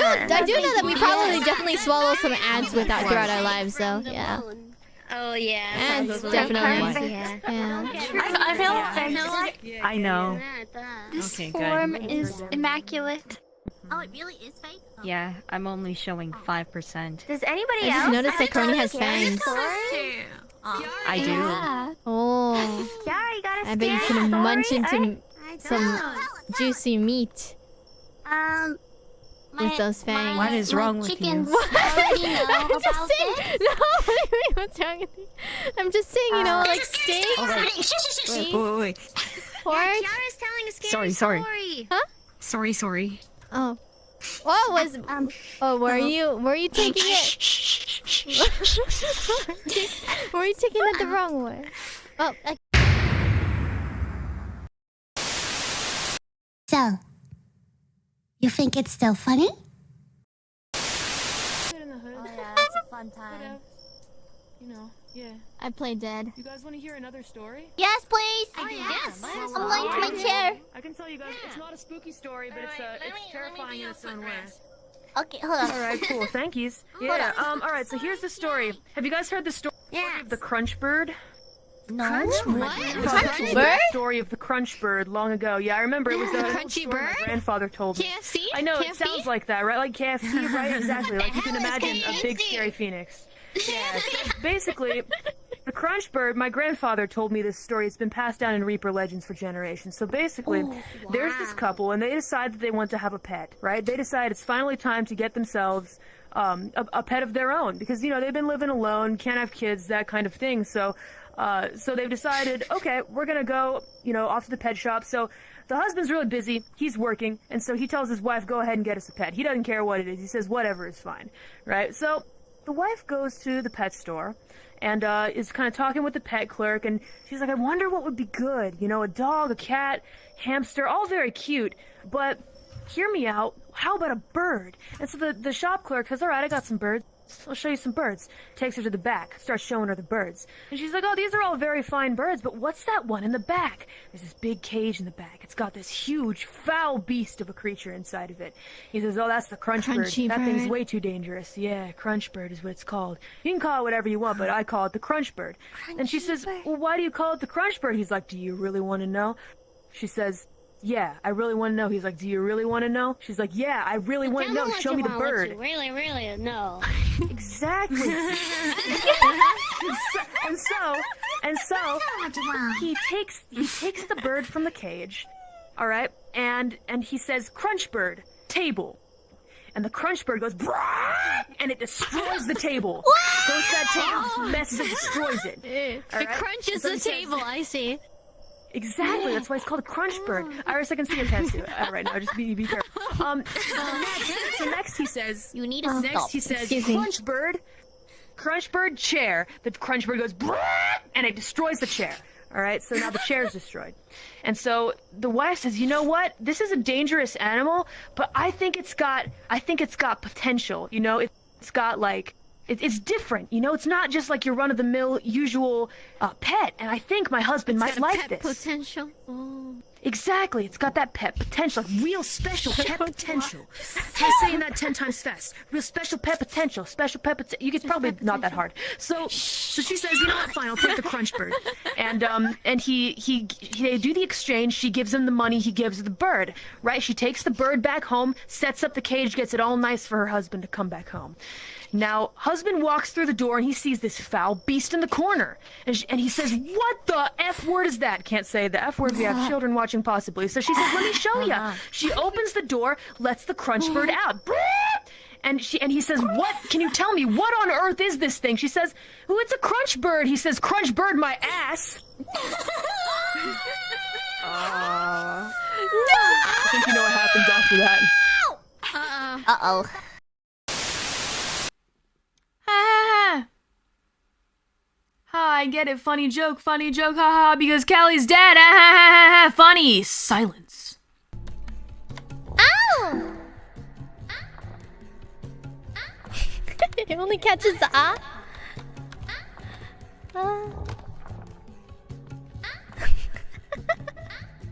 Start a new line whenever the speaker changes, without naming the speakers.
I do know that we probably definitely swallow some ants throughout our lives, though. Yeah.
Oh yeah.
Ants definitely.
Yeah.
I know.
This
Okay,
form
good.
is immaculate.
Oh, it really is fake? Oh.
Yeah, I'm only showing 5%.
Does anybody
I just
else
noticed that Crony has fangs.
I do.
Yeah.
Oh.
Yara, you got a
I bet you can munch into some juicy meat with those fangs.
What is wrong with you?
I'm just saying. No, what's wrong with you? I'm just saying, you know, like steak.
Wait.
Pork.
Yara's telling a scary
Sorry.
story.
Huh?
Sorry.
Oh. What was? Oh, were you taking it? Were you taking it the wrong way? Oh.
So, you think it's still funny?
Oh yeah, that's a fun time.
You know, yeah.
I play dead.
You guys want to hear another story?
Yes, please.
Yes.
I'm going to my chair.
I can tell you guys, it's not a spooky story, but it's terrifying in its own way.
Okay, hold on.
All right, cool. Thank yous. Yeah. All right. So here's the story. Have you guys heard the story of the Crunch Bird?
No.
What?
Crunch bird?
Story of the Crunch Bird long ago. Yeah, I remember it was a
Crunchy
story
bird?
my grandfather told me.
KFC?
I know it
KFC?
sounds like that, right? Like KFC, right? Exactly. Like you can imagine a big scary phoenix. Yeah. So basically, the Crunch Bird. My grandfather told me this story. It's been passed down in Reaper legends for generations. So basically, there's this couple, and they decide that they want to have a pet, right? They decide it's finally time to get themselves a pet of their own because you know they've been living alone, can't have kids, that kind of thing. So they've decided, okay, we're gonna go, you know, off to the pet shop. So the husband's really busy, he's working, and so he tells his wife, go ahead and get us a pet. He doesn't care what it is. He says whatever is fine, right? So the wife goes to the pet store and is kind of talking with the pet clerk, and she's like, I wonder what would be good. You know, a dog, a cat, hamster, all very cute, but hear me out. How about a bird? And so the shop clerk says, all right, I got some birds. I'll show you some birds. Takes her to the back, starts showing her the birds. And she's like, oh, these are all very fine birds, but what's that one in the back? There's this big cage in the back. It's got this huge, foul beast of a creature inside of it. He says, oh, that's the Crunch Bird. That thing's way too dangerous. Yeah, Crunch Bird is what it's called. You can call it whatever you want, but I call it the Crunch Bird. And she says, well, why do you call it the Crunch Bird? He's like, do you really want to know? She says, yeah, I really want to know. He's like, do you really want to know? She's like, yeah, I really want to know. Show me the bird.
Really, no.
Exactly. and so he takes the bird from the cage, all right, and he says, Crunch Bird, table. And the Crunch Bird goes, brah, and it destroys the table. Goes to that table, messes it, destroys it.
It crunches the table, I see.
Exactly, that's why it's called a Crunch Bird. Iris, I can see your tattoo right now. Just be careful. So next he says,
you need a stop.
He says, Crunch Bird chair. The Crunch Bird goes, brrr, and it destroys the chair. All right, so now the chair is destroyed. And so the wife says, you know what? This is a dangerous animal, but I think it's got potential. You know, it's got like. It's different, you know? It's not just like your run-of-the-mill usual pet, and I think my husband might like this.
Potential? Oh.
Exactly, it's got that pet potential, like real special pet potential. Try saying that 10 times fast. Real special pet potential, it's probably not that hard. So she says, you know what, fine, I'll take the Crunch Bird. And they do the exchange, she gives him the money, he gives her the bird, right? She takes the bird back home, sets up the cage, gets it all nice for her husband to come back home. Now, husband walks through the door and he sees this foul beast in the corner. And he says, what the F word is that? Can't say the F word, we have children watching possibly. So she says, let me show ya. She opens the door, lets the Crunch Bird out. And he says, what? Can you tell me, what on earth is this thing? She says, oh, it's a Crunch Bird. He says, Crunch Bird my ass. I think you know what happens after that.
Uh-oh.
I get it. Funny joke, haha, because Callie's dead. Ah, funny. Silence.
Ow! It only catches the ah.